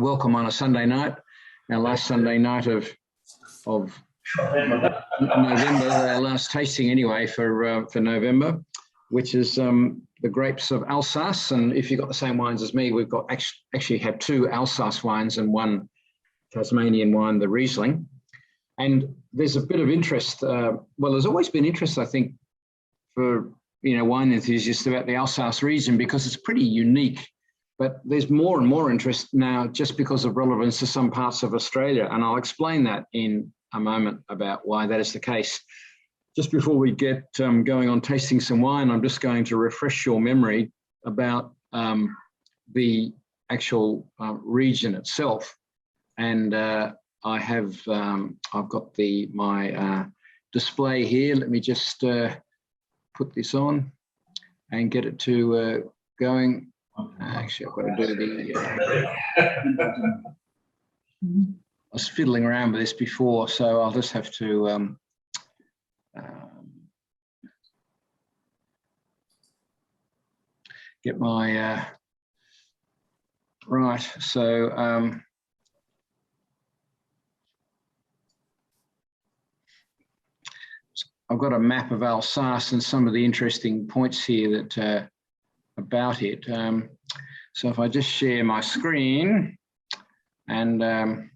welcome on a Sunday night, our last Sunday night of November, our last tasting anyway for November, which is the grapes of Alsace. And if you've got the same wines as me, we've got actually have two Alsace wines and one Tasmanian wine, the Riesling. And there's a bit of interest. Well, there's always been interest, I think, for wine enthusiasts about the Alsace region because it's pretty unique. But there's more and more interest now just because of relevance to some parts of Australia. And I'll explain that in a moment about why that is the case. Just before we get going on tasting some wine, I'm just going to refresh your memory about the actual region itself. And I've got my display here. Let me just put this on and get it to going. Actually, I've got to do the. I was fiddling around with this before, so I'll just have to get my right. So I've got a map of Alsace and some of the interesting points here that about it. So if I just share my screen and I'll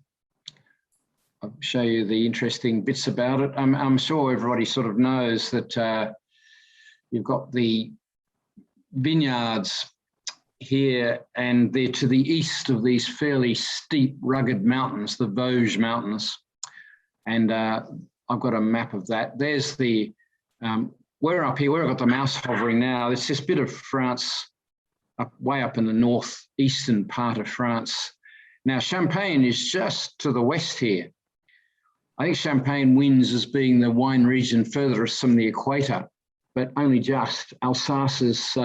show you the interesting bits about it. I'm sure everybody sort of knows that you've got the vineyards here, and they're to the east of these fairly steep, rugged mountains, the Vosges Mountains. And I've got a map of that. There's the, we're up here, where I've got the mouse hovering now. It's this bit of France, way up in the northeastern part of France. Now, Champagne is just to the west here. I think Champagne wins as being the wine region furthest from the equator, but only just. Alsace is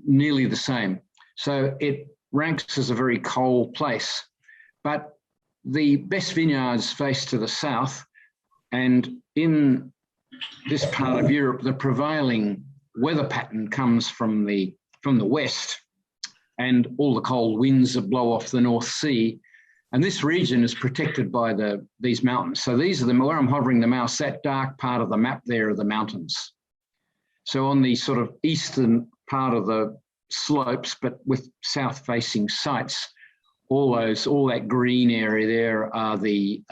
nearly the same. So it ranks as a very cold place. But the best vineyards face to the south, and in this part of Europe, the prevailing weather pattern comes from the west, and all the cold winds that blow off the North Sea. And this region is protected by these mountains. So these are where I'm hovering the mouse, that dark part of the map there are the mountains. So on the sort of eastern part of the slopes, but with south-facing sites, all that green area there are the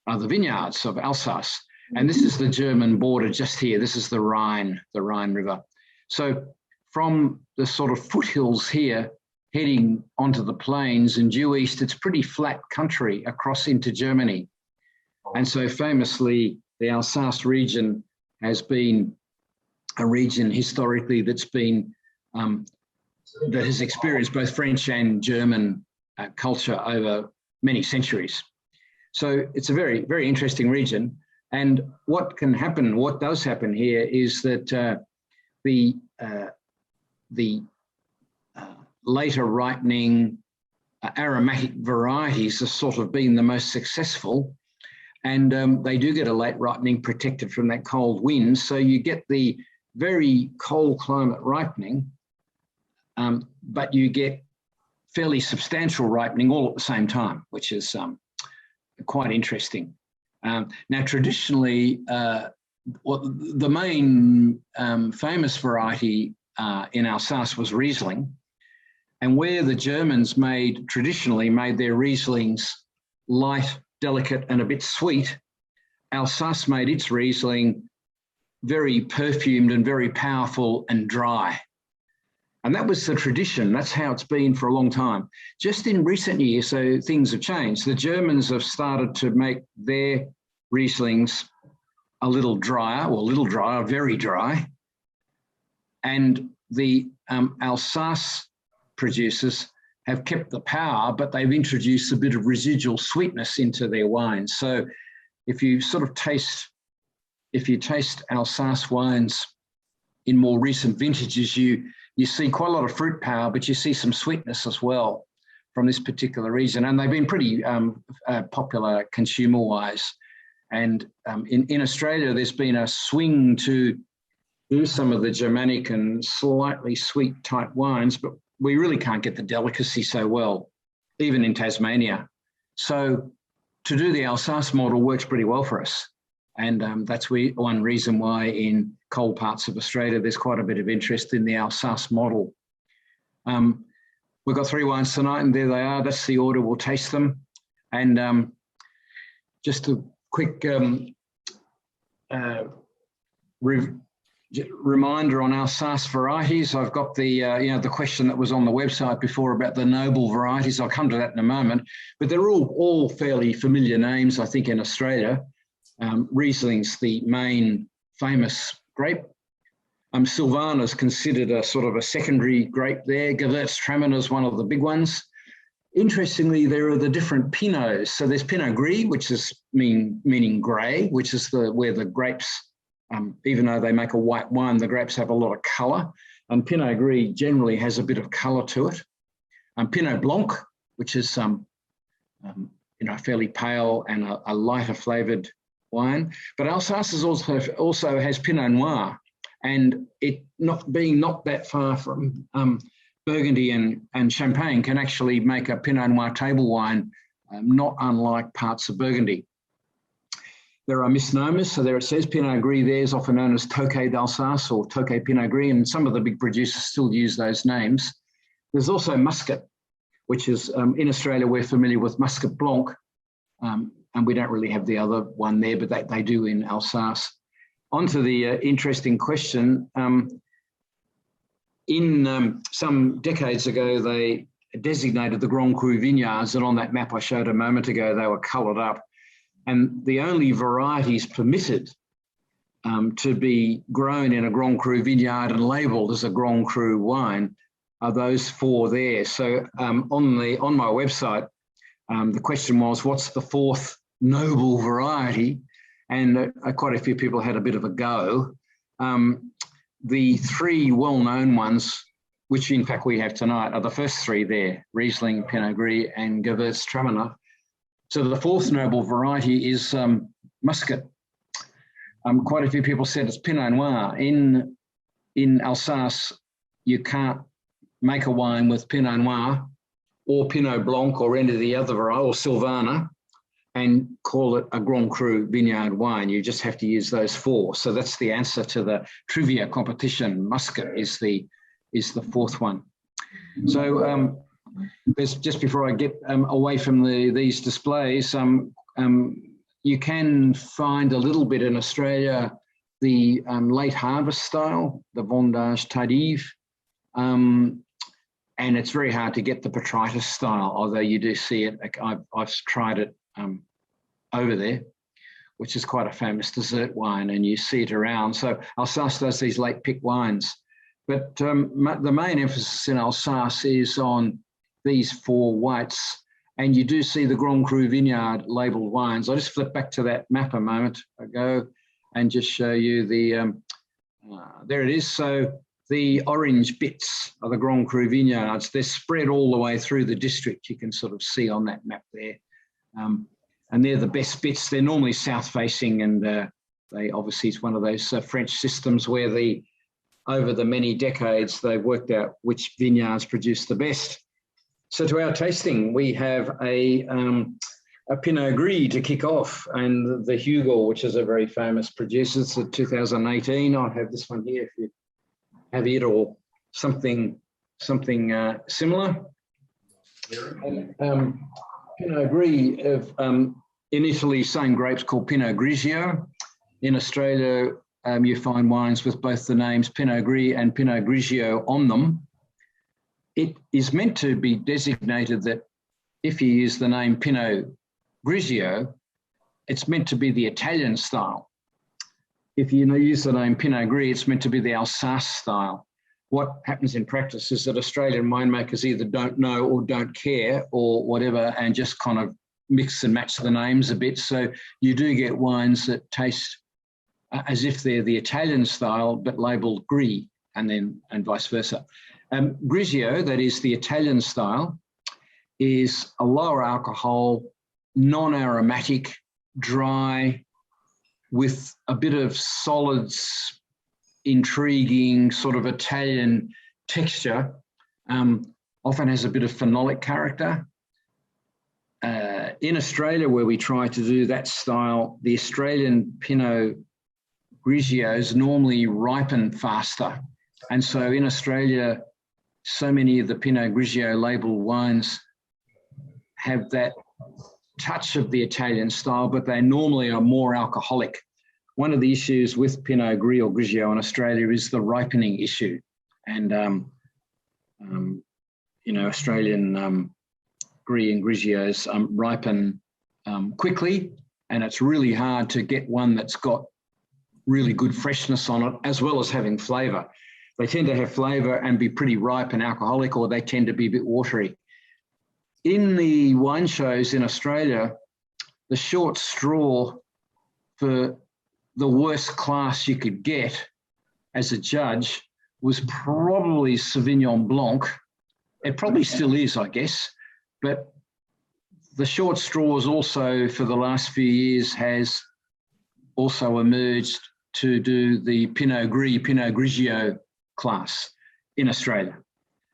vineyards of Alsace. And this is the German border just here. This is the Rhine River. So from the sort of foothills here, heading onto the plains and due east, it's pretty flat country across into Germany. And so famously, the Alsace region has been a region historically that's been, that has experienced both French and German culture over many centuries. So it's a very, very interesting region. And what can happen, what does happen here is that the later ripening aromatic varieties have sort of been the most successful, and they do get a late ripening protected from that cold wind. So you get the very cold climate ripening, but you get fairly substantial ripening all at the same time, which is quite interesting. Now, traditionally, the main famous variety in Alsace was Riesling, and where the Germans traditionally made their Rieslings light, delicate, and a bit sweet, Alsace made its Riesling very perfumed and very powerful and dry. And that was the tradition. That's how it's been for a long time. Just in recent years, so things have changed. The Germans have started to make their Rieslings a little drier, very dry. And the Alsace producers have kept the power, but they've introduced a bit of residual sweetness into their wines. So if you taste Alsace wines in more recent vintages, you see quite a lot of fruit power, but you see some sweetness as well from this particular region. And they've been pretty popular consumer-wise. And in Australia, there's been a swing to do some of the Germanic and slightly sweet type wines, but we really can't get the delicacy so well, even in Tasmania. So to do the Alsace model works pretty well for us. And that's one reason why in cold parts of Australia, there's quite a bit of interest in the Alsace model. We've got 3 wines tonight, and there they are. That's the order. We'll taste them. And just a quick reminder on Alsace varieties. I've got the the question that was on the website before about the noble varieties. I'll come to that in a moment, but they're all fairly familiar names, I think, in Australia. Riesling's the main famous grape. Silvaner is considered a sort of a secondary grape there. Gewurztraminer is one of the big ones. Interestingly, there are the different Pinots. So there's Pinot Gris, which is meaning grey, which is where the grapes, even though they make a white wine, the grapes have a lot of colour. And Pinot Gris generally has a bit of colour to it. Pinot Blanc, which is fairly pale and a lighter flavoured wine. But Alsace also has Pinot Noir, and it not that far from Burgundy and Champagne can actually make a Pinot Noir table wine, not unlike parts of Burgundy. There are misnomers, so there it says Pinot Gris there is often known as Tokay d'Alsace or Tokay Pinot Gris, and some of the big producers still use those names. There's also Muscat, which is, in Australia, we're familiar with Muscat Blanc, and we don't really have the other one there, but they do in Alsace. On to the interesting question. Some decades ago, they designated the Grand Cru vineyards, and on that map I showed a moment ago, they were coloured up. And the only varieties permitted to be grown in a Grand Cru vineyard and labelled as a Grand Cru wine are those 4 there. So on my website, the question was, what's the 4th noble variety? And quite a few people had a bit of a go. The 3 well-known ones, which in fact we have tonight, are the first 3 there: Riesling, Pinot Gris, and Gewurztraminer. So the 4th noble variety is Muscat. Quite a few people said it's Pinot Noir. In Alsace, you can't make a wine with Pinot Noir or Pinot Blanc or any of the other variety, or Silvaner, and call it a Grand Cru vineyard wine. You just have to use those 4. So that's the answer to the trivia competition. Muscat is the 4th one. So there's, just before I get away from these displays, you can find a little bit in Australia the late harvest style, the Vendange tardive, and it's very hard to get the Botrytis style, although you do see it. I've tried it over there, which is quite a famous dessert wine, and you see it around. So Alsace does these late pick wines, but the main emphasis in Alsace is on these 4 whites, and you do see the Grand Cru vineyard labelled wines. I'll just flip back to that map a moment ago and just show you the, there it is. So the orange bits are the Grand Cru vineyards. They're spread all the way through the district. You can sort of see on that map there. And they're the best bits. They're normally south-facing, and they obviously, it's one of those French systems where over the many decades, they've worked out which vineyards produce the best. So to our tasting, we have a Pinot Gris to kick off, and the Hugel, which is a very famous producer. It's a 2018. I have this one here if you have it, or something similar. And, Pinot Gris, in Italy, same grapes called Pinot Grigio. In Australia, you find wines with both the names Pinot Gris and Pinot Grigio on them. It is meant to be designated that if you use the name Pinot Grigio, it's meant to be the Italian style. If you use the name Pinot Gris, it's meant to be the Alsace style. What happens in practice is that Australian winemakers either don't know or don't care or whatever, and just kind of mix and match the names a bit. So you do get wines that taste as if they're the Italian style, but labelled Gris, and vice versa. Grigio, that is the Italian style, is a lower alcohol, non-aromatic, dry, with a bit of solids, intriguing sort of Italian texture, often has a bit of phenolic character. In Australia, where we try to do that style, the Australian Pinot Grigios normally ripen faster. And so in Australia, so many of the Pinot Grigio label wines have that touch of the Italian style, but they normally are more alcoholic. One of the issues with Pinot Gris or Grigio in Australia is the ripening issue. And, Australian Gris and Grigios ripen quickly, and it's really hard to get one that's got really good freshness on it, as well as having flavour. They tend to have flavour and be pretty ripe and alcoholic, or they tend to be a bit watery. In the wine shows in Australia, the short straw for the worst class you could get as a judge was probably Sauvignon Blanc. It probably still is, I guess, but the short straws also for the last few years has also emerged to do the Pinot Gris, Pinot Grigio class in Australia.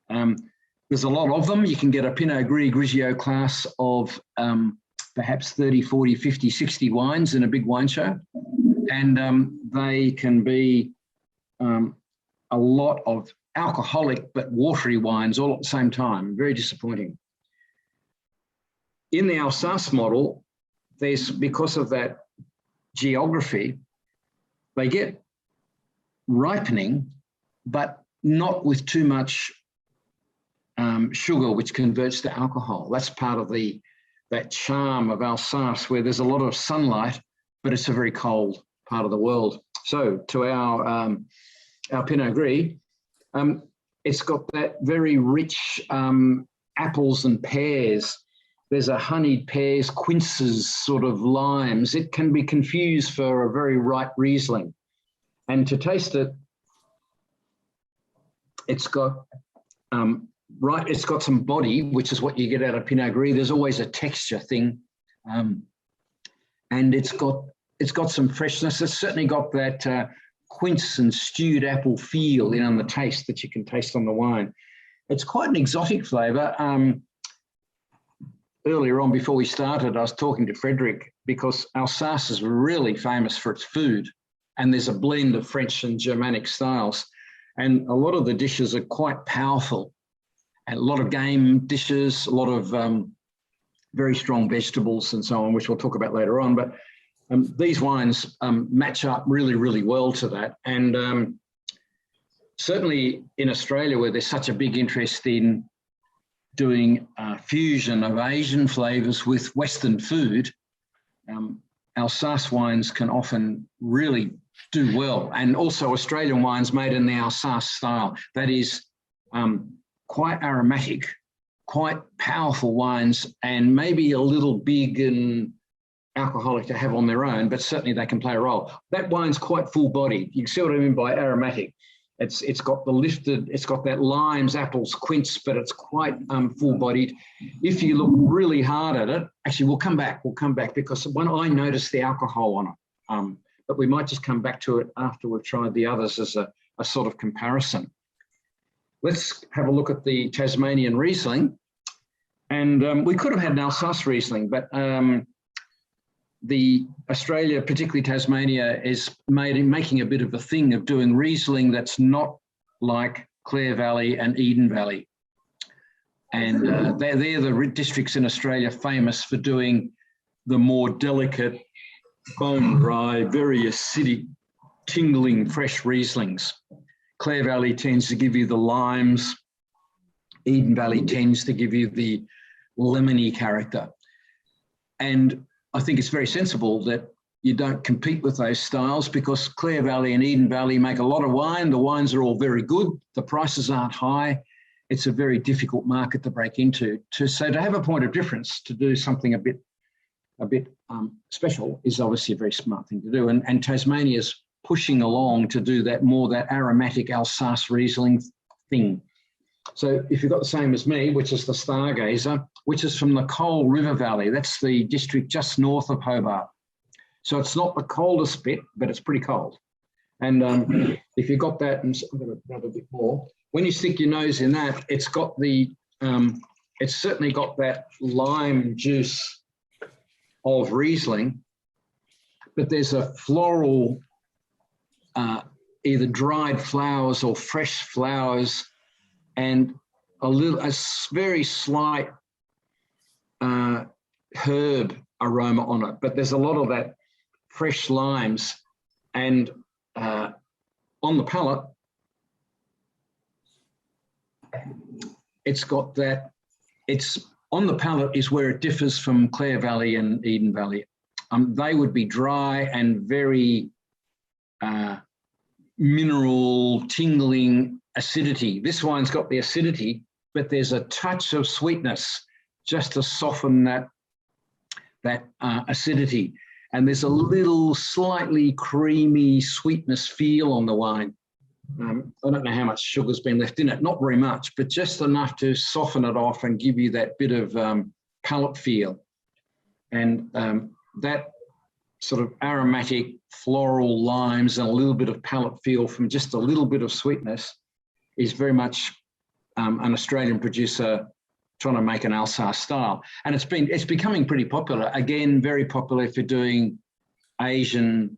There's a lot of them. You can get a Pinot Gris Grigio class of perhaps 30, 40, 50, 60 wines in a big wine show. And they can be a lot of alcoholic but watery wines all at the same time. Very disappointing. In the Alsace model, because of that geography, they get ripening, but not with too much sugar, which converts to alcohol. That's part of that charm of Alsace, where there's a lot of sunlight, but it's a very cold part of the world. So to our Pinot Gris, it's got that very rich apples and pears. There's a honeyed pears, quinces, sort of limes. It can be confused for a very ripe Riesling. And to taste it, it's got it's got some body, which is what you get out of Pinot Gris. There's always a texture thing, and it's got some freshness. It's certainly got that quince and stewed apple feel in on the taste that you can taste on the wine. It's quite an exotic flavour. Earlier on, before we started, I was talking to Frederick because Alsace is really famous for its food, and there's a blend of French and Germanic styles, and a lot of the dishes are quite powerful, and a lot of game dishes, a lot of very strong vegetables and so on, which we'll talk about later on. But these wines match up really, really well to that. And certainly in Australia, where there's such a big interest in doing fusion of Asian flavours with Western food, Alsace wines can often really do well. And also Australian wines made in the Alsace style. That is quite aromatic, quite powerful wines, and maybe a little big and alcoholic to have on their own, but certainly they can play a role. That wine's quite full-bodied. You can see what I mean by aromatic. It's got the lifted, it's got that limes, apples, quince, but it's quite full-bodied. If you look really hard at it, actually we'll come back because when I noticed the alcohol on it, but we might just come back to it after we've tried the others as a sort of comparison. Let's have a look at the Tasmanian Riesling. And we could have had an Alsace Riesling, but the Australia, particularly Tasmania, is making a bit of a thing of doing Riesling that's not like Clare Valley and Eden Valley. And they're the districts in Australia famous for doing the more delicate, bone dry, very acidic, tingling, fresh Rieslings. Clare Valley tends to give you the limes. Eden Valley tends to give you the lemony character. And I think it's very sensible that you don't compete with those styles, because Clare Valley and Eden Valley make a lot of wine. The wines are all very good. The prices aren't high. It's a very difficult market to break into. So to have a point of difference, to do something a bit special, is obviously a very smart thing to do. And Tasmania's pushing along to do that aromatic Alsace Riesling thing. So if you've got the same as me, which is the Stargazer, which is from the Cole River Valley, that's the district just north of Hobart. So it's not the coldest bit, but it's pretty cold. And if you've got that, and I'm going to grab a bit more, when you stick your nose in that, it's got the it's certainly got that lime juice of Riesling, but there's a floral, either dried flowers or fresh flowers, and a very slight herb aroma on it. But there's a lot of that fresh limes, and on the palate, it's got that. It's on the palate is where it differs from Clare Valley and Eden Valley. They would be dry and very mineral, tingling acidity. This wine's got the acidity, but there's a touch of sweetness just to soften that acidity. And there's a little slightly creamy sweetness feel on the wine. I don't know how much sugar's been left in it, not very much, but just enough to soften it off and give you that bit of palate feel. And that sort of aromatic floral limes and a little bit of palate feel from just a little bit of sweetness is very much an Australian producer trying to make an Alsace style. And it's becoming pretty popular. Again, very popular if you're doing Asian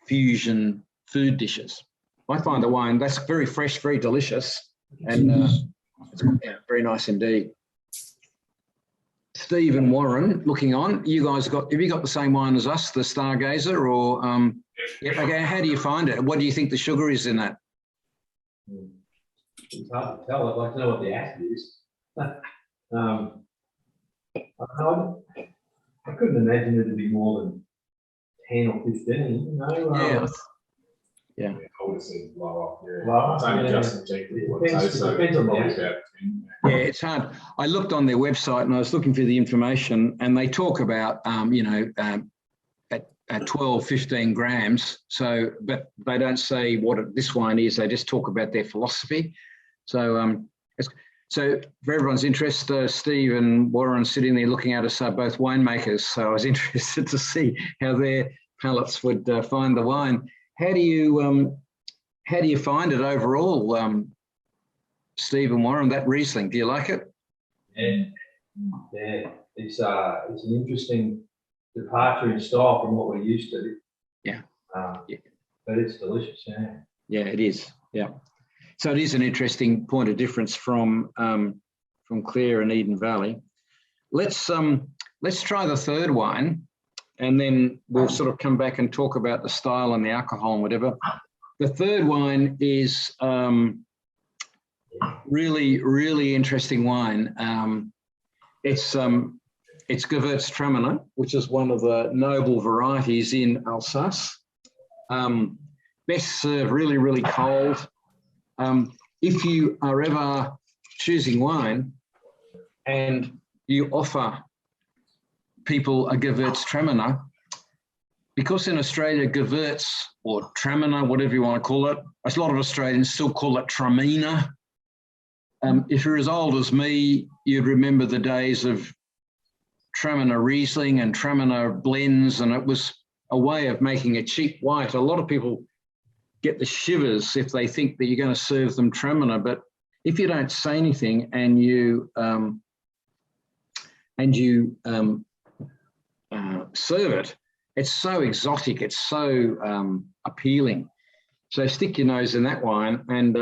fusion food dishes. I find the wine, that's very fresh, very delicious, and it's very nice indeed. Steve and Warren, looking on, you guys have you got the same wine as us, the Stargazer, or okay, how do you find it? What do you think the sugar is in that? It's hard to tell. I'd like to know what the acid is. I couldn't imagine it'd be more than 10 or 15, you know? Yeah. I would have said lower. Yeah. Lower, it's only just injected. Depends on the acid. Yeah, it's hard. I looked on their website and I was looking for the information, and they talk about, at 12, 15 grams. So, but they don't say what this wine is. They just talk about their philosophy. So, so for everyone's interest, Steve and Warren sitting there looking at us are both winemakers. So I was interested to see how their palates would find the wine. How do you find it overall, Steve and Warren? That Riesling, do you like it? Yeah. It's an interesting departure in style from what we're used to. Yeah. But it's delicious. Yeah. Yeah, it is. Yeah. So it is an interesting point of difference from Clare and Eden Valley. Let's try the third wine, and then we'll sort of come back and talk about the style and the alcohol and whatever. The third wine is really, really interesting wine. It's Gewurztraminer, which is one of the noble varieties in Alsace. Best served really, really cold. If you are ever choosing wine and you offer people a Gewurztraminer, because in Australia, Gewürz or Traminer, whatever you want to call it, a lot of Australians still call it Traminer. If you're as old as me, you'd remember the days of Traminer Riesling and Traminer blends, and it was a way of making a cheap white. A lot of people get the shivers if they think that you're going to serve them Traminer, but if you don't say anything and you serve it, it's so exotic, it's so appealing. So stick your nose in that wine, and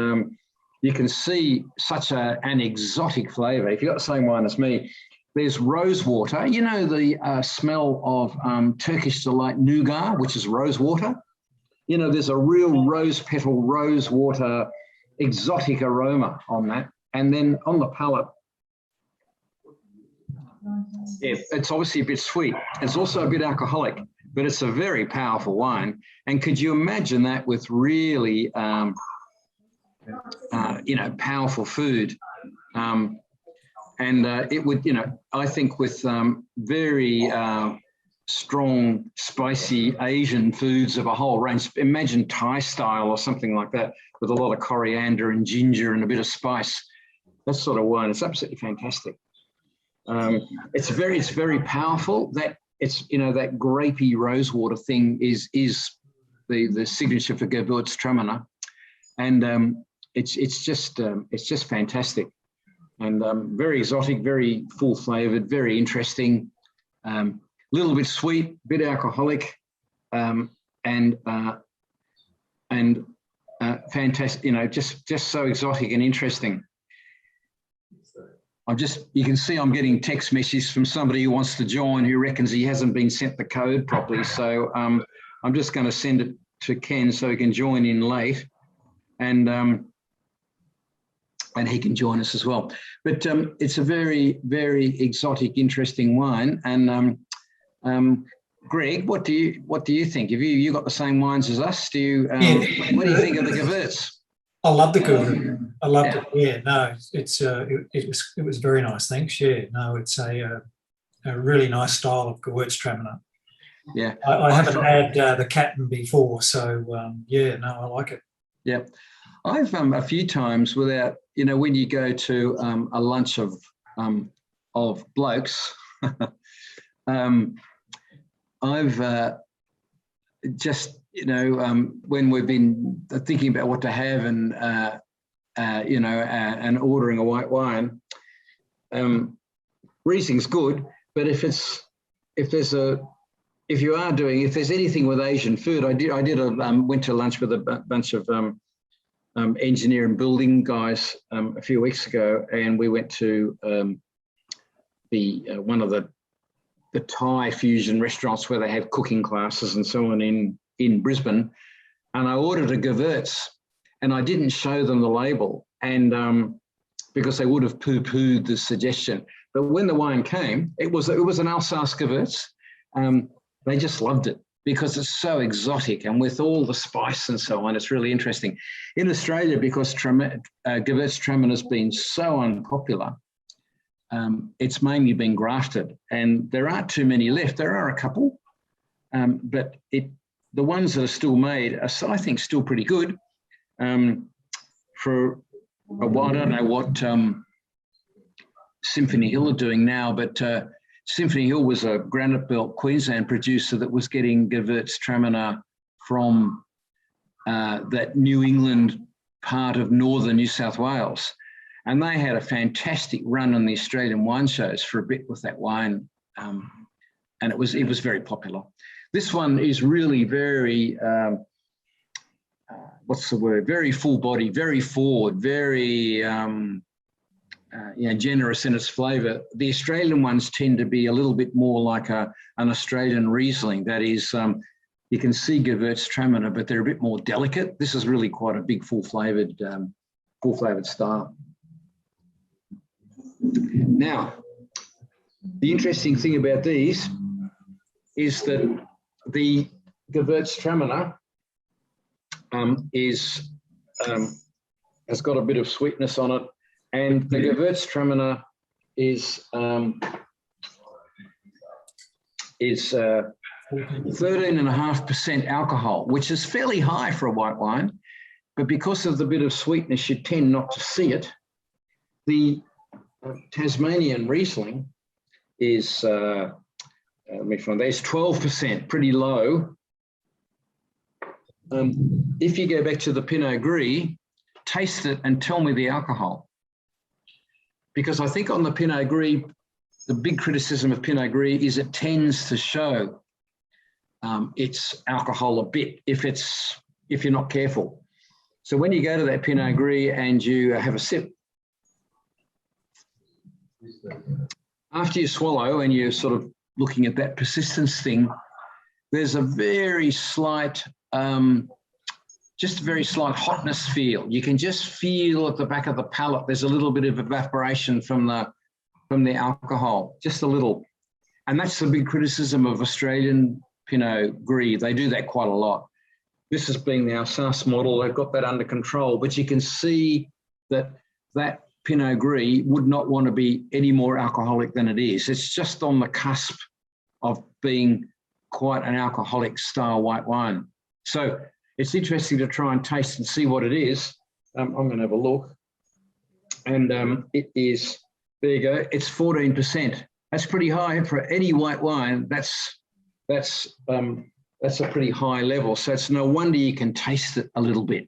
you can see such an exotic flavour. If you've got the same wine as me, there's rose water. You know the smell of Turkish Delight nougat, which is rose water? You know, there's a real rose petal, rose water, exotic aroma on that. And then on the palate, yeah, it's obviously a bit sweet. It's also a bit alcoholic, but it's a very powerful wine. And could you imagine that with really, powerful food? It would, I think with very strong, spicy Asian foods of a whole range. Imagine Thai style or something like that with a lot of coriander and ginger and a bit of spice. That sort of wine, it's absolutely fantastic. It's very powerful. That it's that grapey rosewater thing is the signature for Gewurztraminer, and it's just fantastic. and very exotic, very full flavoured, very interesting, little bit sweet, bit alcoholic, and fantastic. You know, just so exotic and interesting. You can see I'm getting text messages from somebody who wants to join, who reckons he hasn't been sent the code properly. So I'm just going to send it to Ken so he can join in late, and he can join us as well. But it's a very, very exotic, interesting wine. And Greg, what do you think? Have you got the same wines as us? What do you think of the Gewurz? I love the Gewurz. I loved it. Yeah, no, it was very nice. Thanks. Yeah, no, it's a really nice style of Gewurztraminer. Yeah, I haven't had the Cattin before, so yeah, no, I like it. Yeah, I've a few times without, you know, when you go to a lunch of blokes, I've just, you know, when we've been thinking about what to have and you know, and ordering a white wine, Riesling's good, but if there's anything with Asian food, I went to lunch with a bunch of engineer and building guys a few weeks ago, and we went to one of the Thai fusion restaurants where they have cooking classes and so on in Brisbane, and I ordered a Gewurz, and I didn't show them the label, and because they would have poo-pooed the suggestion. But when the wine came, it was an Alsace Gewurz. They just loved it because it's so exotic, and with all the spice and so on, it's really interesting. In Australia, because Gewurztraminer has been so unpopular, it's mainly been grafted, and there aren't too many left. There are a couple, but the ones that are still made are, I think, still pretty good. For a while, I don't know what Symphony Hill are doing now, but Symphony Hill was a Granite Belt Queensland producer that was getting Gewurztraminer from that New England part of northern New South Wales. And they had a fantastic run on the Australian wine shows for a bit with that wine. And it was very popular. This one is really very, what's the word? Very full body, very forward, very generous in its flavour. The Australian ones tend to be a little bit more like an Australian Riesling. That is, you can see Gewurztraminer, but they're a bit more delicate. This is really quite a big full-flavoured style. Now, the interesting thing about these is that the Gewurztraminer has got a bit of sweetness on it, and the Gewurztraminer is 13.5% alcohol, which is fairly high for a white wine, but because of the bit of sweetness, you tend not to see it. The Tasmanian Riesling is, let me find, there's 12%, pretty low. If you go back to the Pinot Gris, taste it and tell me the alcohol. Because I think on the Pinot Gris, the big criticism of Pinot Gris is it tends to show its alcohol a bit if you're not careful. So when you go to that Pinot Gris and you have a sip, after you swallow and you're sort of looking at that persistence thing, there's a very slight, just a very slight hotness feel. You can just feel at the back of the palate, there's a little bit of evaporation from the alcohol, just a little. And that's the big criticism of Australian Pinot Gris. They do that quite a lot. This has been the Alsace model. They've got that under control, but you can see that Pinot Gris would not want to be any more alcoholic than it is. It's just on the cusp of being quite an alcoholic style white wine. So it's interesting to try and taste and see what it is. I'm going to have a look. And it is, there you go, it's 14%. That's pretty high for any white wine. That's a pretty high level. So it's no wonder you can taste it a little bit.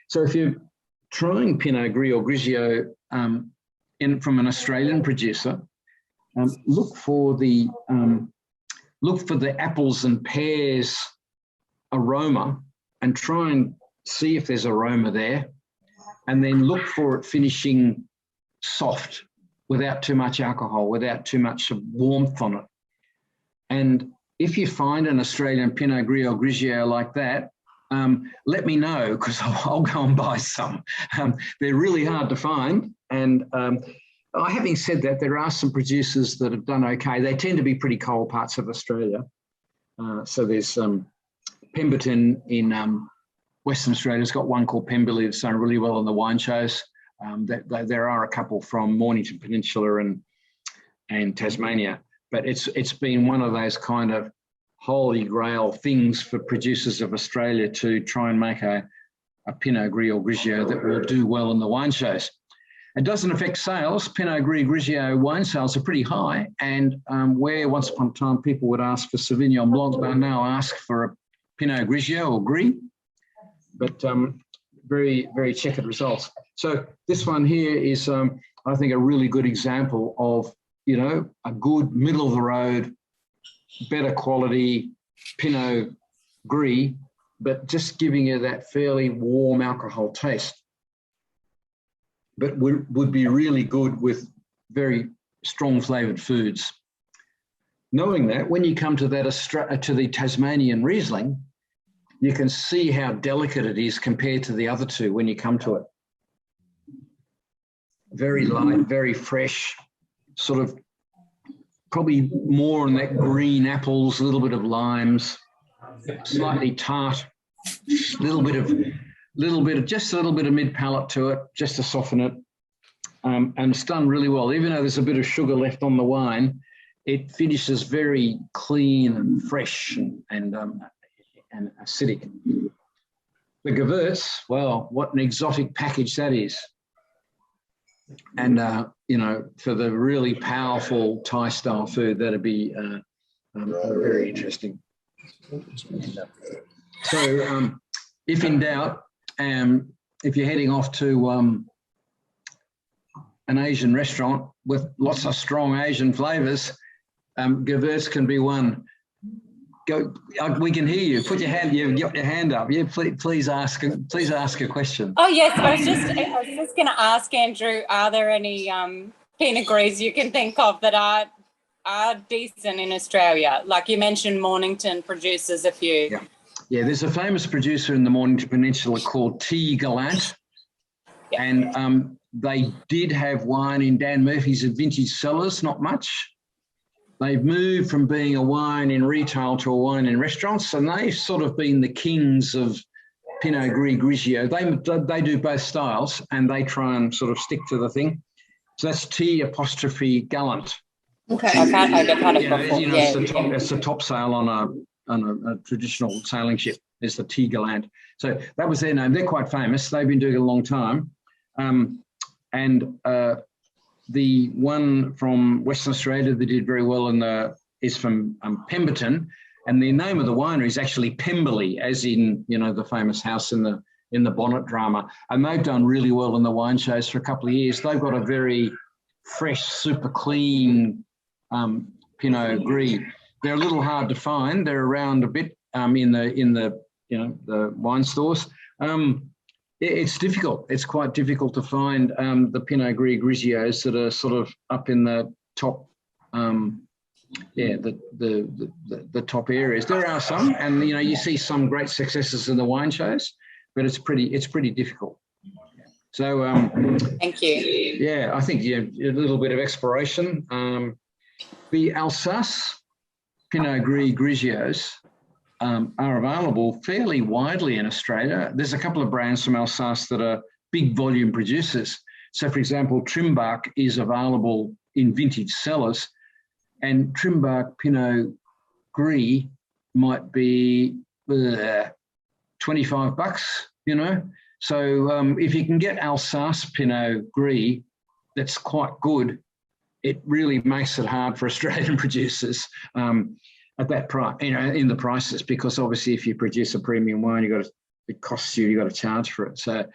So if you're trying Pinot Gris or Grigio, from an Australian producer, look for the apples and pears aroma and try and see if there's aroma there, and then look for it finishing soft without too much alcohol, without too much warmth on it. And if you find an Australian Pinot Gris or Grigio like that, let me know, because I'll go and buy some. They're really hard to find. And having said that, there are some producers that have done okay. They tend to be pretty cold parts of Australia. So there's Pemberton in Western Australia's got one called Pemberley that's done really well in the wine shows. There are a couple from Mornington Peninsula and Tasmania, but it's been one of those kind of holy grail things for producers of Australia to try and make a Pinot Gris or Grigio that will do well in the wine shows. It doesn't affect sales. Pinot Gris, Grigio wine sales are pretty high, and where once upon a time people would ask for Sauvignon Blanc, they now ask for a Pinot Grigio or Gris, but very, very checkered results. So this one here is, I think, a really good example of, you know, a good middle of the road, better quality Pinot Gris, but just giving you that fairly warm alcohol taste. But would be really good with very strong flavoured foods. Knowing that, when you come to that to the Tasmanian Riesling, you can see how delicate it is compared to the other two when you come to it. Very light, very fresh, sort of probably more on that green apples, a little bit of limes, slightly tart, just a little bit of mid palate to it, just to soften it. And it's done really well. Even though there's a bit of sugar left on the wine, it finishes very clean and fresh and acidic. The Gewurz, well, what an exotic package that is. And, you know, for the really powerful Thai style food, that'd be very interesting. So if in doubt, if you're heading off to an Asian restaurant with lots of strong Asian flavours, Gewurz can be one. Go, we can hear you. Put your hand. You've got your hand up. Yeah, please ask a question. Oh yes, I was just going to ask Andrew. Are there any Pinot Gris you can think of that are decent in Australia? Like you mentioned, Mornington produces a few. Yeah. There's a famous producer in the Mornington Peninsula called T. Gallant, and they did have wine in Dan Murphy's vintage cellars. Not much. They've moved from being a wine in retail to a wine in restaurants, and they've sort of been the kings of Pinot Gris, Grigio. They do both styles, and they try and sort of stick to the thing. So that's T' Gallant. Okay, I've had it before. You know, it's the top sail on a traditional sailing ship. Is the T. Gallant. So that was their name. They're quite famous. They've been doing it a long time, the one from Western Australia that did very well is from Pemberton, and the name of the winery is actually Pemberley, as in, you know, the famous house in the Bonnet drama. And they've done really well in the wine shows for a couple of years. They've got a very fresh, super clean Pinot Gris. They're a little hard to find. They're around a bit in the the wine stores. It's difficult. It's quite difficult to find the Pinot Gris Grigios that are sort of up in the top, the top areas. There are some, and you know, you see some great successes in the wine shows, but it's pretty difficult. So thank you. Yeah, I think a little bit of exploration. The Alsace Pinot Gris Grigios are available fairly widely in Australia. There's a couple of brands from Alsace that are big volume producers. So, for example, Trimbach is available in vintage cellars, and Trimbach Pinot Gris might be $25, you know. So if you can get Alsace Pinot Gris, that's quite good. It really makes it hard for Australian producers at that price, you know, in the prices, because obviously if you produce a premium wine, it costs you, you got to charge for it. So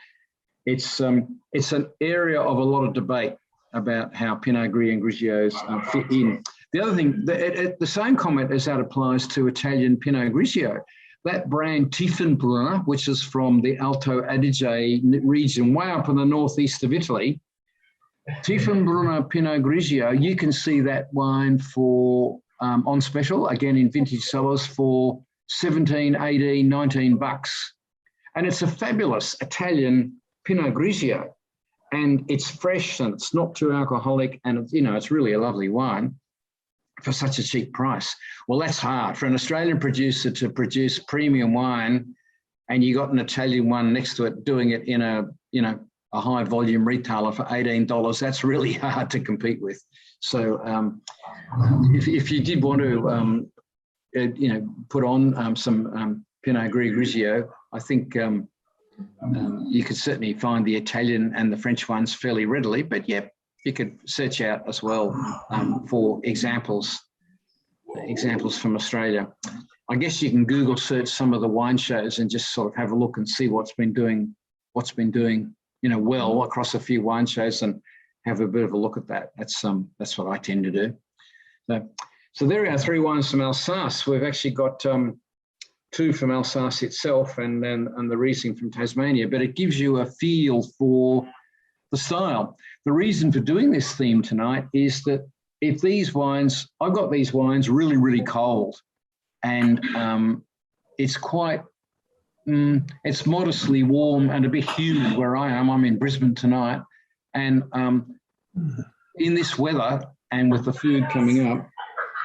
it's an area of a lot of debate. about how Pinot Gris and Grigios fit in. The other thing, the same comment as that applies to Italian Pinot Grigio. That brand Tiefenbrunner, which is from the Alto Adige region, way up in the northeast of Italy, Tiefenbrunner Pinot Grigio, you can see that wine for on special, again in vintage cellars, for 17, 18, 19 bucks. And it's a fabulous Italian Pinot Grigio. And it's fresh and it's not too alcoholic, and it's, you know, it's really a lovely wine for such a cheap price. Well, that's hard for an Australian producer to produce premium wine, and you got an Italian one next to it doing it in a, you know, a high volume retailer for $18. That's really hard to compete with. So if you did want to, you know, put on some Pinot Gris Grigio, I think you could certainly find the Italian and the French ones fairly readily, but yeah, you could search out as well for examples from Australia. I guess you can Google search some of the wine shows and just sort of have a look and see what's been doing, you know, well across a few wine shows, and have a bit of a look at that. That's what I tend to do. So there are 3 wines from Alsace. We've actually got 2 from Alsace itself, and the Riesling from Tasmania, but it gives you a feel for the style. The reason for doing this theme tonight is that if these wines, I've got these wines really, really cold, and it's quite, it's modestly warm and a bit humid where I am. I'm in Brisbane tonight, and in this weather and with the food coming up,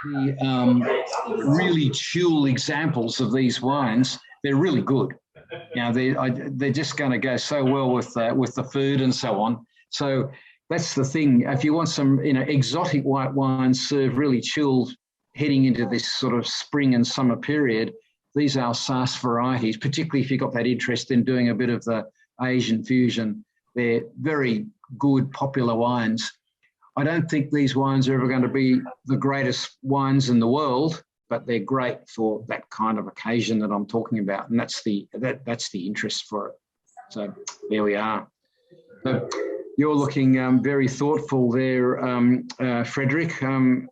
the really chill examples of these wines, they're really good. You know, they're just going to go so well with the food and so on. So that's the thing. If you want some, you know, exotic white wines served really chilled, heading into this sort of spring and summer period, these Alsace varieties, particularly if you've got that interest in doing a bit of the Asian fusion, they're very good, popular wines. I don't think these wines are ever going to be the greatest wines in the world, but they're great for that kind of occasion that I'm talking about, and that's the interest for it. So there we are. So you're looking very thoughtful there, Frederick.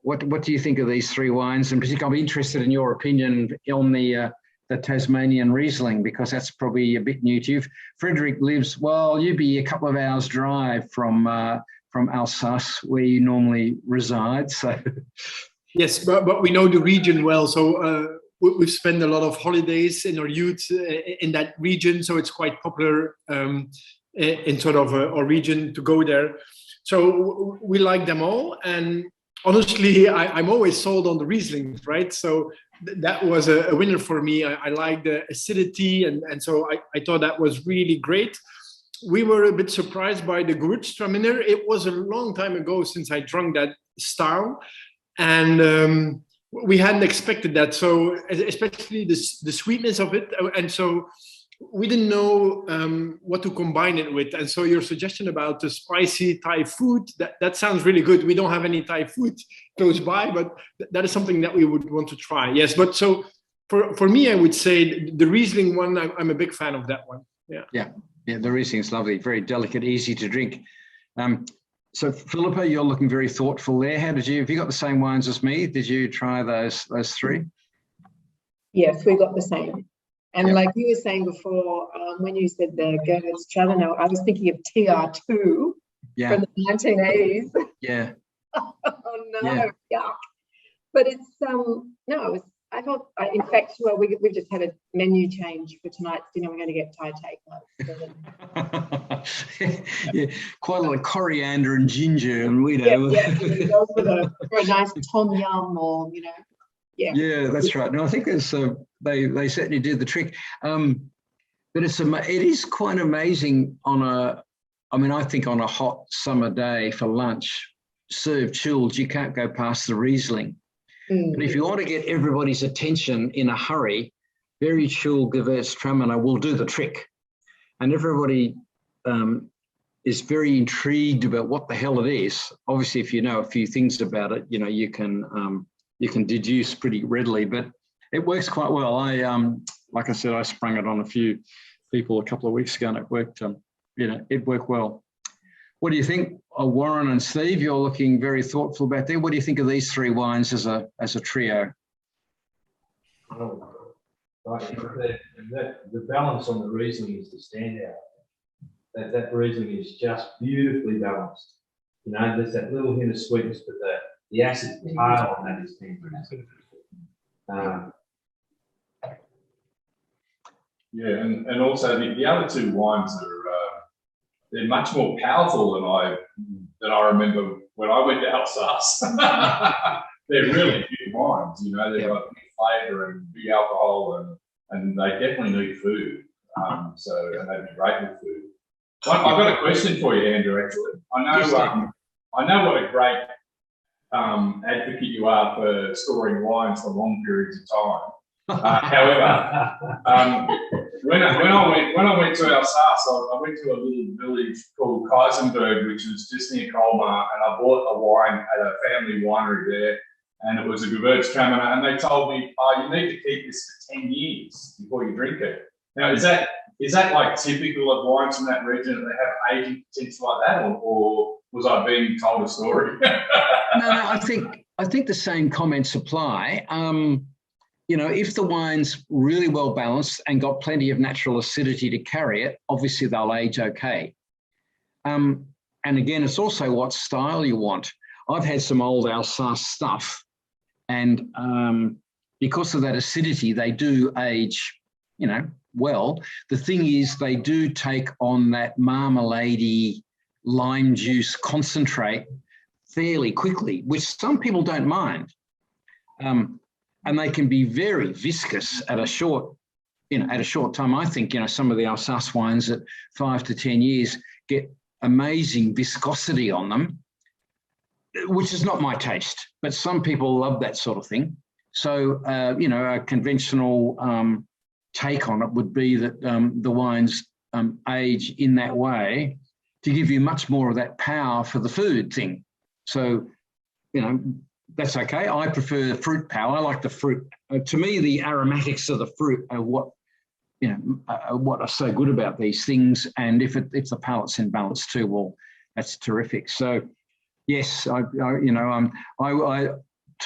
What do you think of these 3 wines? And particularly, I'm interested in your opinion on the Tasmanian Riesling, because that's probably a bit new to you. Frederick lives, well, you'd be a couple of hours drive from Alsace, where you normally reside. So yes, but we know the region well. So we've spent a lot of holidays in our youth in that region. So it's quite popular in sort of our region to go there. So we like them all. And honestly, I'm always sold on the Rieslings, right? So that was a winner for me. I like the acidity. And so I thought that was really great. We were a bit surprised by the Gewurztraminer. It was a long time ago since I drank that style, and we hadn't expected that. So especially the sweetness of it, and so we didn't know what to combine it with. And so your suggestion about the spicy Thai food, that sounds really good. We don't have any Thai food close by, but that is something that we would want to try. Yes, but so for me, I would say the Riesling one, I'm a big fan of that one. Yeah, the Riesling is lovely, very delicate, easy to drink. So Philippa, you're looking very thoughtful there. Have you got the same wines as me? Did you try those 3? Yes, we got the same. And like you were saying before, when you said the Gewurztraminer, I was thinking of TR2 from the 1980s. Yeah. Oh no, yuck. But it's no, I thought, in fact, well, we've just had a menu change for tonight's dinner. We're going to get Thai takeaway. Yeah, quite a lot of coriander and ginger, and we know. Go for a nice tom yum, or you know. Yeah, that's right. No, I think there's they certainly did the trick. But it is quite amazing I think on a hot summer day for lunch, served chilled, you can't go past the Riesling. And if you want to get everybody's attention in a hurry, very chilled Gewurztraminer will do the trick. And everybody is very intrigued about what the hell it is. Obviously, if you know a few things about it, you know, you can deduce pretty readily, but it works quite well. Like I said, I sprung it on a few people a couple of weeks ago, and it worked. It worked well. What do you think, Warren and Steve? You're looking very thoughtful about there. What do you think of these three wines as a trio? Oh, the balance on the Riesling is the standout. That Riesling is just beautifully balanced. You know, there's that little hint of sweetness, but the acid tail on that is fantastic. Yeah, and also the other two wines are they're much more powerful than I remember when I went to Alsace. They're really big wines, you know. They've got big flavour and big alcohol, and they definitely need food. And they'd be great with food. I've got a question for you, Andrew. Actually, I know what a great advocate you are for storing wines for long periods of time. However, when I went to Alsace, I went to a little village called Kaisenberg, which was just near Colmar, and I bought a wine at a family winery there, and it was a Gewurztraminer, and they told me, "Oh, you need to keep this for 10 years before you drink it." Now, is that like typical of wines from that region, that they have aging potential like that, or was I being told a story? No, I think the same comments apply. You know, if the wine's really well balanced and got plenty of natural acidity to carry it, obviously they'll age okay. And again, it's also what style you want. I've had some old Alsace stuff, and because of that acidity, they do age, you know, well. The thing is, they do take on that marmalade-y lime juice concentrate fairly quickly, which some people don't mind. And they can be very viscous at a short time. I think, you know, some of the Alsace wines at 5 to 10 years get amazing viscosity on them, which is not my taste, but some people love that sort of thing. So, you know, a conventional take on it would be that the wines age in that way to give you much more of that power for the food thing. So, you know, that's okay. I prefer fruit power. I like the fruit. To me, the aromatics of the fruit are what, you know, what are so good about these things. And if the palate's in balance too, well, that's terrific. So, yes, to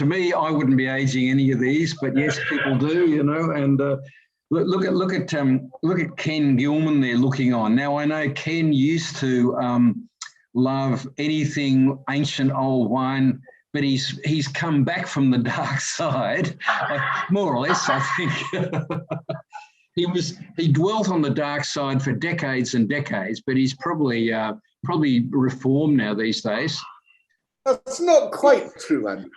me, I wouldn't be aging any of these, but yes, people do, you know. And look at Ken Gilman there looking on. Now, I know Ken used to love anything ancient old wine, but he's come back from the dark side, more or less, I think. He dwelt on the dark side for decades and decades, but he's probably reformed now these days. That's not quite true, Andrew.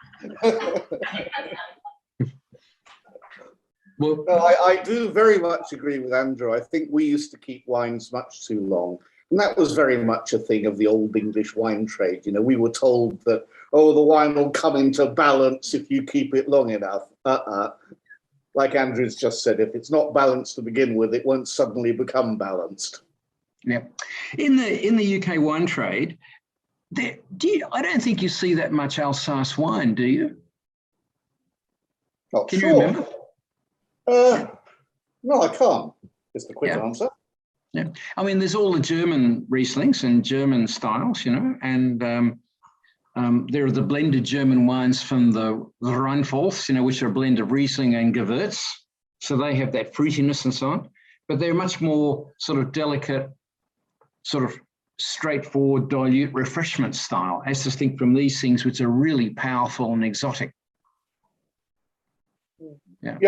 Well, no, I do very much agree with Andrew. I think we used to keep wines much too long. And that was very much a thing of the old English wine trade. You know, we were told that, oh, the wine will come into balance if you keep it long enough. Like Andrew's just said, if it's not balanced to begin with, it won't suddenly become balanced. Yeah. In the UK wine trade, I don't think you see that much Alsace wine, do you? Not Can sure. you remember? No, I can't. Is the quick answer. Yeah, I mean, there's all the German Rieslings and German styles, you know, and there are the blended German wines from the Rheinpfalz, you know, which are a blend of Riesling and Gewurz. So they have that fruitiness and so on, but they're much more sort of delicate, sort of straightforward, dilute refreshment style, as distinct from these things, which are really powerful and exotic. Yeah.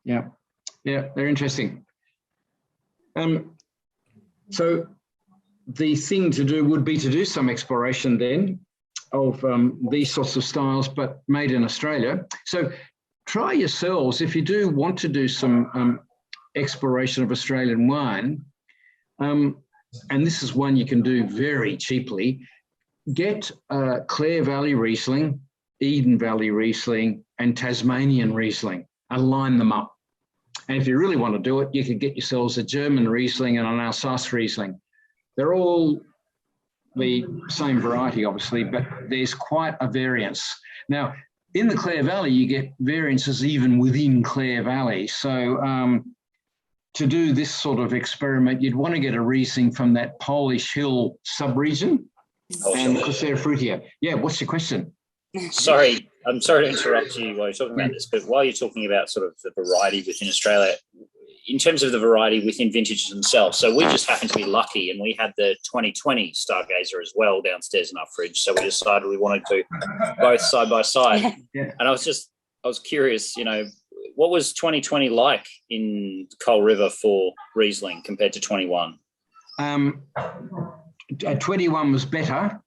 Yep. Yeah, they're interesting. So the thing to do would be to do some exploration then of these sorts of styles, but made in Australia. So try yourselves, if you do want to do some exploration of Australian wine, and this is one you can do very cheaply, get Clare Valley Riesling, Eden Valley Riesling, and Tasmanian Riesling, and line them up. And if you really want to do it, you could get yourselves a German Riesling and an Alsace Riesling. They're all the same variety, obviously, but there's quite a variance. Now, in the Clare Valley, you get variances even within Clare Valley. So to do this sort of experiment, you'd want to get a Riesling from that Polish Hill sub-region, and because they're fruitier. Yeah, what's your question? Sorry, I'm sorry to interrupt you while you're talking about this, but while you're talking about sort of the variety within Australia, in terms of the variety within vintages themselves, so we just happened to be lucky and we had the 2020 Stargazer as well downstairs in our fridge, so we decided we wanted to both side by side. Yeah. And I was curious, you know, what was 2020 like in Coal River for Riesling compared to 21? 21 was better.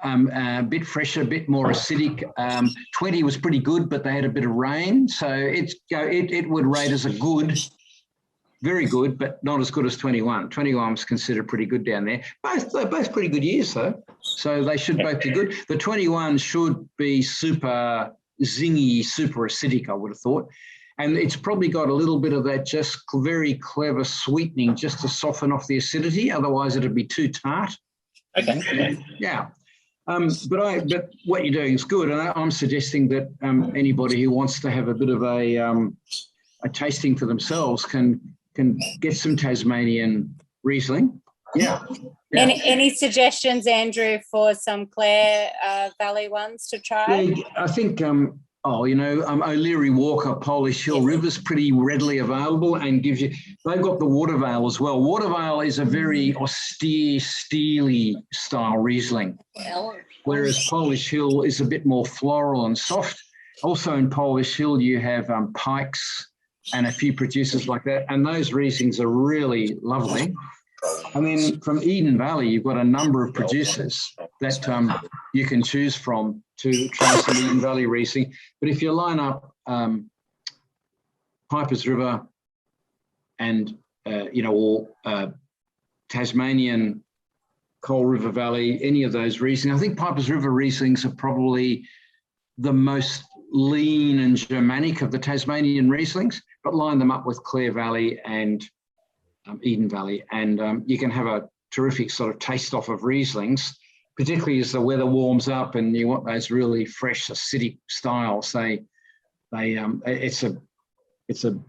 A bit fresher, a bit more acidic. 20 was pretty good, but they had a bit of rain, so it would rate as a good, very good, but not as good as 21. 21 was considered pretty good down there. They're both pretty good years though, so they should both be good. The 21 should be super zingy, super acidic, I would have thought, and it's probably got a little bit of that just very clever sweetening just to soften off the acidity. Otherwise, it'd be too tart. Okay. Yeah. But what you're doing is good, and I'm suggesting that anybody who wants to have a bit of a tasting for themselves can get some Tasmanian Riesling. Yeah. Any suggestions, Andrew, for some Clare Valley ones to try? Yeah, I think O'Leary Walker Polish Hill River's pretty readily available and gives you. They've got the Watervale as well. Watervale is a very austere, steely style Riesling, whereas Polish Hill is a bit more floral and soft. Also in Polish Hill you have Pikes and a few producers like that, and those Rieslings are really lovely. I mean, from Eden Valley, you've got a number of producers that you can choose from to try some Eden Valley Riesling. But if you line up Pipers River and, or Tasmanian Coal River Valley, any of those Riesling, I think Pipers River Rieslings are probably the most lean and Germanic of the Tasmanian Rieslings, but line them up with Clare Valley and Eden Valley, and you can have a terrific sort of taste off of Rieslings, particularly as the weather warms up and you want those really fresh acidic styles. It's a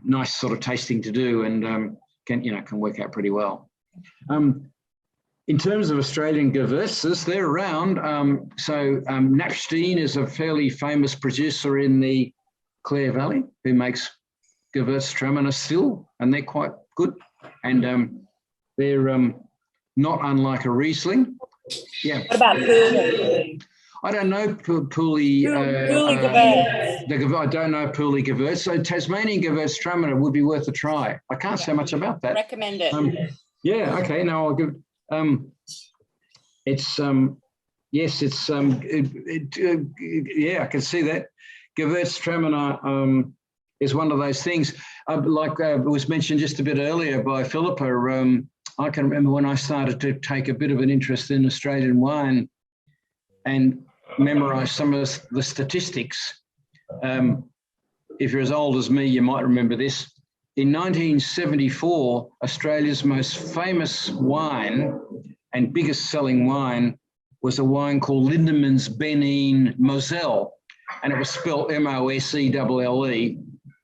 nice sort of tasting to do, and can work out pretty well. In terms of Australian Gewurzes, they're around. Napstein is a fairly famous producer in the Clare Valley who makes Gewurztraminer still, and they're quite good. And they're not unlike a Riesling. Yeah. What about Pooley? I don't know Pooley. I don't know Pooley Gewurz. So Tasmanian Gewurztraminer would be worth a try. I can't say much about that. Recommend it. Yeah. Okay. Now I'll give. Yeah, I can see that. Gewurztraminer is one of those things. Like was mentioned just a bit earlier by Philippa, I can remember when I started to take a bit of an interest in Australian wine and memorise some of the statistics. If you're as old as me, you might remember this. In 1974, Australia's most famous wine and biggest selling wine was a wine called Lindemann's Benin Moselle, and it was spelled Moselle.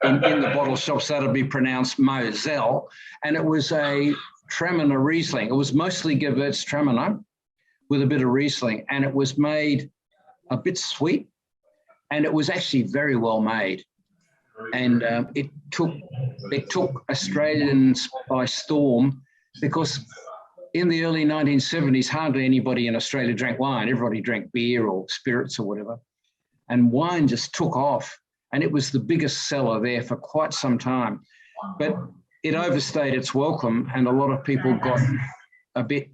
In the bottle shops, that would be pronounced Moselle, and it was a Traminer Riesling. It was mostly Gewurztraminer with a bit of Riesling, and it was made a bit sweet, and it was actually very well made. And it took Australians by storm, because in the early 1970s, hardly anybody in Australia drank wine. Everybody drank beer or spirits or whatever, and wine just took off. And it was the biggest seller there for quite some time. But it overstayed its welcome, and a lot of people got a bit,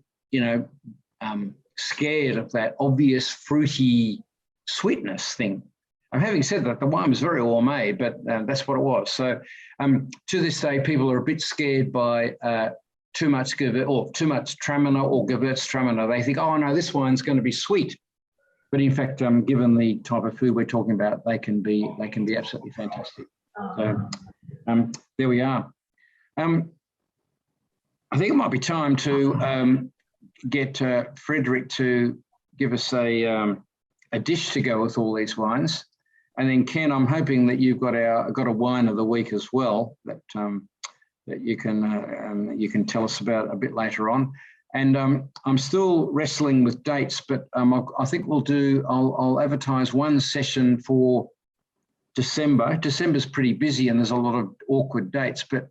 scared of that obvious fruity sweetness thing. Having said that, the wine was very well made, but that's what it was. So to this day, people are a bit scared by too much Traminer or Gewurztraminer. They think, oh no, this wine's going to be sweet. But in fact, given the type of food we're talking about, they can be absolutely fantastic. So there we are. I think it might be time to get Frederick to give us a dish to go with all these wines, and then Ken, I'm hoping that you've got a wine of the week as well that that you can tell us about a bit later on. And I'm still wrestling with dates, but I think I'll advertise one session for December. December's pretty busy and there's a lot of awkward dates, but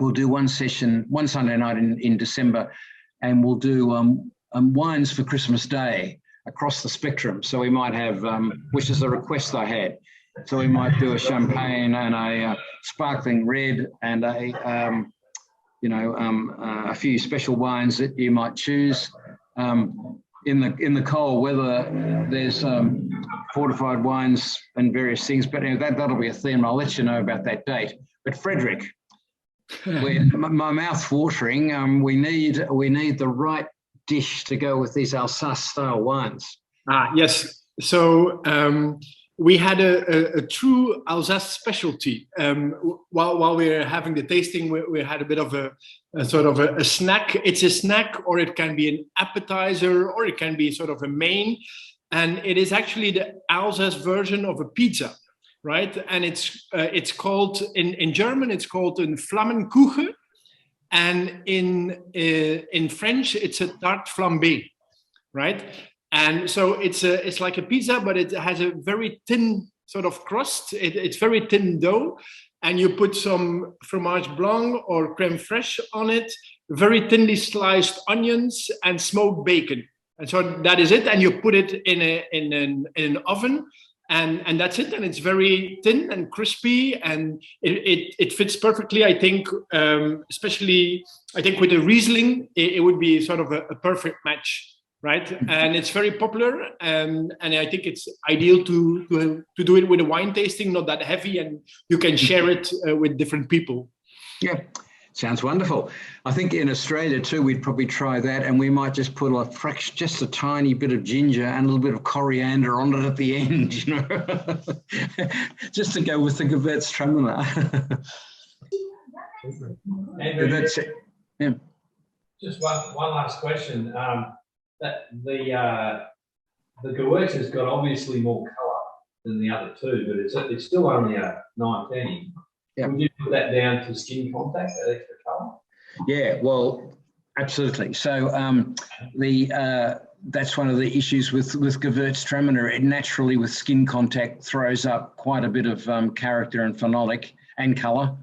we'll do one session, one Sunday night in December, and we'll do wines for Christmas Day across the spectrum. So we might have, which is a request I had. So we might do a champagne and a sparkling red and a few special wines that you might choose. In the cold weather, there's fortified wines and various things, but that'll be a theme. I'll let you know about that date. But Frederick, my mouth's watering. We need the right dish to go with these Alsace style wines. Yes. So we had a true Alsace specialty. While we were having the tasting, we had a bit of a sort of a snack. It's a snack, or it can be an appetizer, or it can be sort of a main. And it is actually the Alsace version of a pizza, right? And it's called, in German, it's called a Flammenkuchen. And in French, it's a tarte flambée, right? And so it's like a pizza, but it has a very thin sort of crust. It's very thin dough, and you put some fromage blanc or crème fraîche on it, very thinly sliced onions, and smoked bacon. And so that is it. And you put it in an oven, and that's it. And it's very thin and crispy, and it fits perfectly. I think, especially I think with the Riesling, it would be sort of a perfect match. Right, and it's very popular, and I think it's ideal to do it with a wine tasting, not that heavy, and you can share it with different people. Yeah, sounds wonderful. I think in Australia too, we'd probably try that, and we might just put just a tiny bit of ginger and a little bit of coriander on it at the end, just to go with the Gewurztraminer. That's it. Yeah. Just one last question. That the Gewurz has got obviously more colour than the other two, but it's still only a 910. Yeah. Would you put that down to skin contact, that extra colour? Yeah, well, absolutely. So that's one of the issues with Gewurztraminer. It naturally, with skin contact, throws up quite a bit of character and phenolic and colour.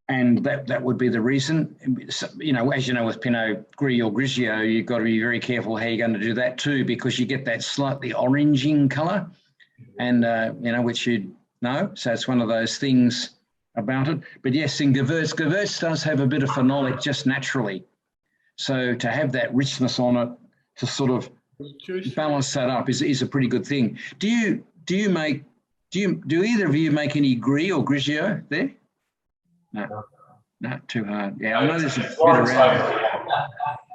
And that would be the reason. As you know, with Pinot Gris or Grigio, you've got to be very careful how you're going to do that too, because you get that slightly oranging colour, and which you know. So it's one of those things about it. But yes, in Gewurz does have a bit of phenolic just naturally. So to have that richness on it to sort of balance that up is a pretty good thing. Do either of you make any Gris or Grigio there? No, too hard. Yeah, I know there's a bit around.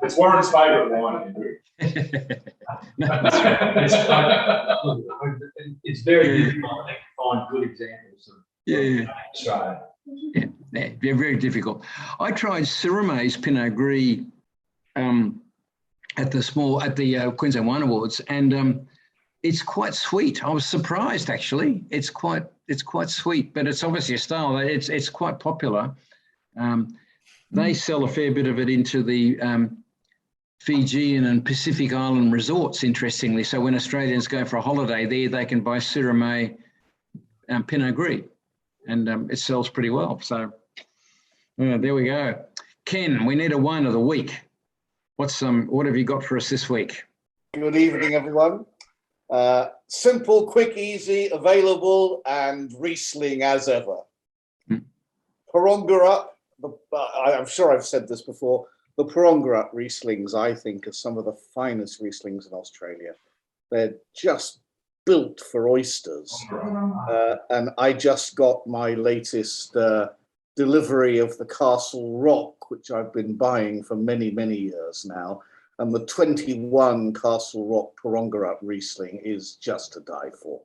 It's Warren's favourite wine. It's very difficult to find good examples of Australia. Yeah, they're very difficult. I tried Syrahmai's Pinot Gris at the Queensland Wine Awards, and it's quite sweet. I was surprised, actually. It's quite sweet, but it's obviously a style. It's quite popular. They sell a fair bit of it into the Fijian and Pacific Island resorts, interestingly. So when Australians go for a holiday there, they can buy Syrahmai Pinot Gris, and it sells pretty well. So there we go. Ken, we need a wine of the week. What have you got for us this week? Good evening, everyone. Simple, quick, easy, available, and Riesling as ever. Parongarup, I'm sure I've said this before, the Parongarup Rieslings, I think, are some of the finest Rieslings in Australia. They're just built for oysters. And I just got my latest delivery of the Castle Rock, which I've been buying for many, many years now. And the 21 Castle Rock Parongarup Riesling is just to die for.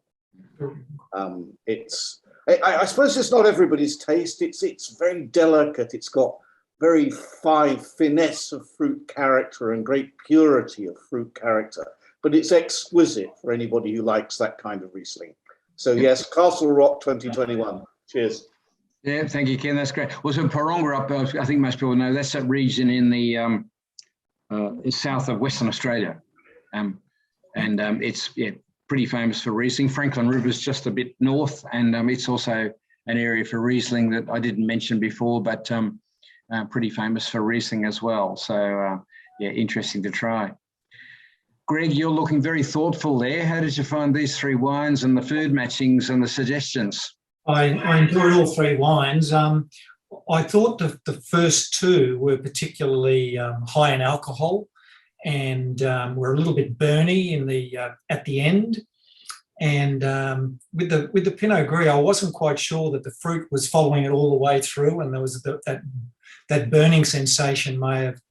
I suppose it's not everybody's taste. It's very delicate. It's got very fine finesse of fruit character and great purity of fruit character. But it's exquisite for anybody who likes that kind of Riesling. So yes, Castle Rock 2021. Cheers. Yeah, thank you, Ken. That's great. Well, so Paronga up, I think most people know, that's that region in the south of Western Australia. It's pretty famous for Riesling. Franklin River's just a bit north, and it's also an area for Riesling that I didn't mention before, but pretty famous for Riesling as well. So, yeah, interesting to try. Greg, you're looking very thoughtful there. How did you find these three wines and the food matchings and the suggestions? I enjoyed all three wines. I thought the first two were particularly high in alcohol and were a little bit burny in the at the end. And with the Pinot Gris, I wasn't quite sure that the fruit was following it all the way through, and there was that burning sensation may have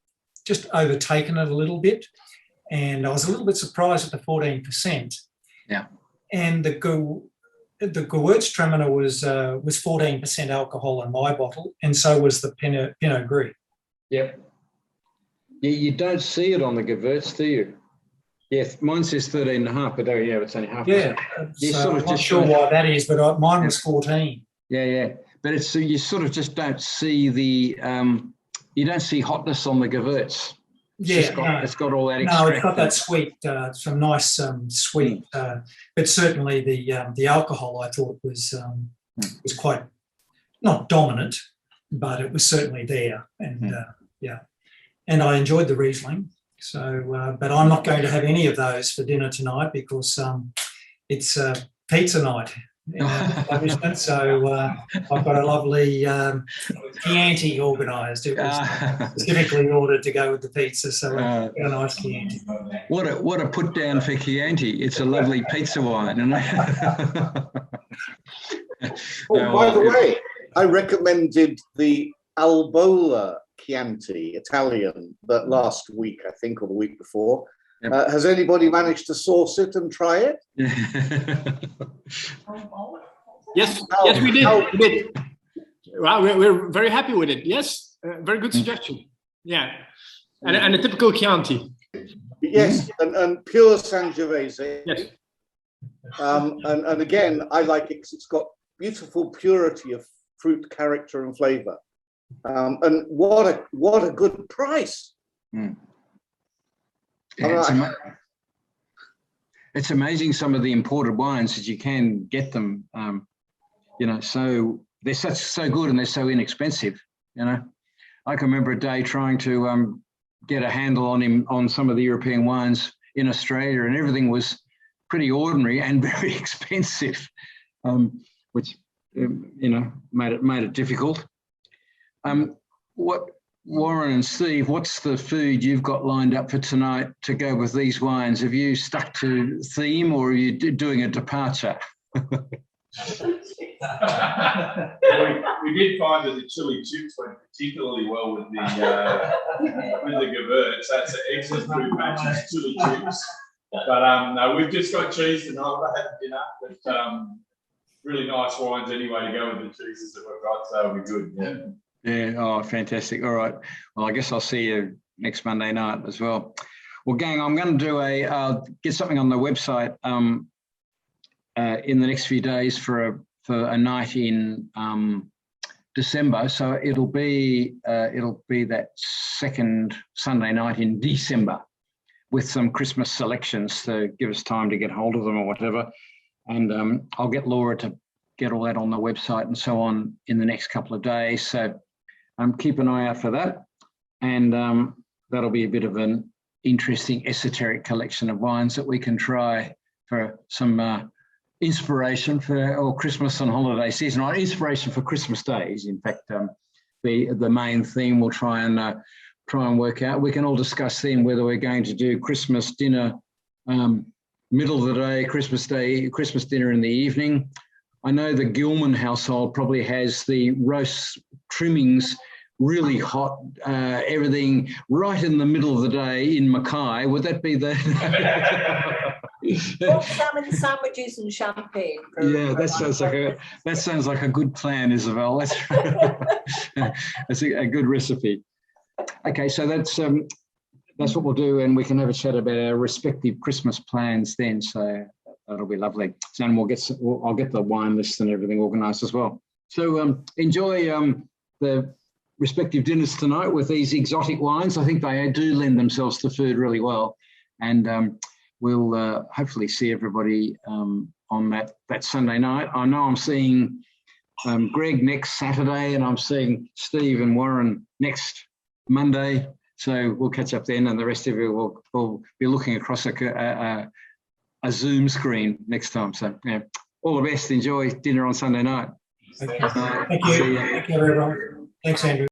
just overtaken it a little bit. And I was a little bit surprised at the 14%. Yeah. And the Gewurztraminer was 14% alcohol in my bottle, and so was the Pinot Gris. Yep. Yeah, you don't see it on the Gewurz, do you? Yes, mine says 13.5, but it's only half. Yeah, so I'm not sure why that is, but mine was 14. Yeah, but it's you sort of just don't see the you don't see hotness on the Gewurz. It's got all that extract. No, it's got that sweet, some nice sweet, but certainly the alcohol I thought was quite not dominant, but it was certainly there, and and I enjoyed the Riesling. So, but I'm not going to have any of those for dinner tonight because it's pizza night. So I've got a lovely Chianti organised. It was specifically ordered to go with the pizza, so a nice Chianti. What a put down for Chianti! It's a lovely pizza wine, isn't it? By the way, I recommended the Albola Chianti Italian that last week, I think, or the week before. Yep. Has anybody managed to source it and try it? Yes, we did. Well, we're very happy with it. Yes, very good suggestion. Yeah, and a typical Chianti. Yes, and pure Sangiovese. Yes. And again, I like it because it's got beautiful purity of fruit character and flavour. And what a good price. Mm. Yeah, it's amazing some of the imported wines that you can get them, so they're so good and they're so inexpensive, I can remember a day trying to get a handle on some of the European wines in Australia, and everything was pretty ordinary and very expensive, which, made it difficult. Warren and Steve, what's the food you've got lined up for tonight to go with these wines? Have you stuck to theme, or are you doing a departure? We did find that the chili chips went particularly well with the Gewurz. That's an excellent food match, chili chips. But no, we've just got cheese tonight. I had dinner, but really nice wines anyway to go with the cheeses that we've got, so it'll be good. Yeah. Yeah, oh, fantastic. All right. Well, I guess I'll see you next Monday night as well. Well, gang, I'm going to do get something on the website in the next few days for a night in December. So it'll be that second Sunday night in December with some Christmas selections to give us time to get hold of them or whatever. And I'll get Laura to get all that on the website and so on in the next couple of days. So keep an eye out for that. And that'll be a bit of an interesting esoteric collection of wines that we can try for some inspiration for Christmas and holiday season, or inspiration for Christmas days. In fact, the main theme we'll try and work out. We can all discuss then whether we're going to do Christmas dinner middle of the day, Christmas dinner in the evening. I know the Gilman household probably has the roast trimmings really hot, everything right in the middle of the day in Mackay. Would that be the... Salmon sandwiches and champagne. Yeah, that sounds like a good plan, Isabel. That's a good recipe. Okay, so that's what we'll do, and we can have a chat about our respective Christmas plans then. So that'll be lovely. So I'll get the wine list and everything organised as well. So enjoy the respective dinners tonight with these exotic wines. I think they do lend themselves to food really well. And we'll hopefully see everybody on that Sunday night. I know I'm seeing Greg next Saturday, and I'm seeing Steve and Warren next Monday. So we'll catch up then, and the rest of you will be looking across a Zoom screen next time. So yeah, all the best. Enjoy dinner on Sunday night. Okay. Thank you. Thank you, everyone. Thanks, Andrew.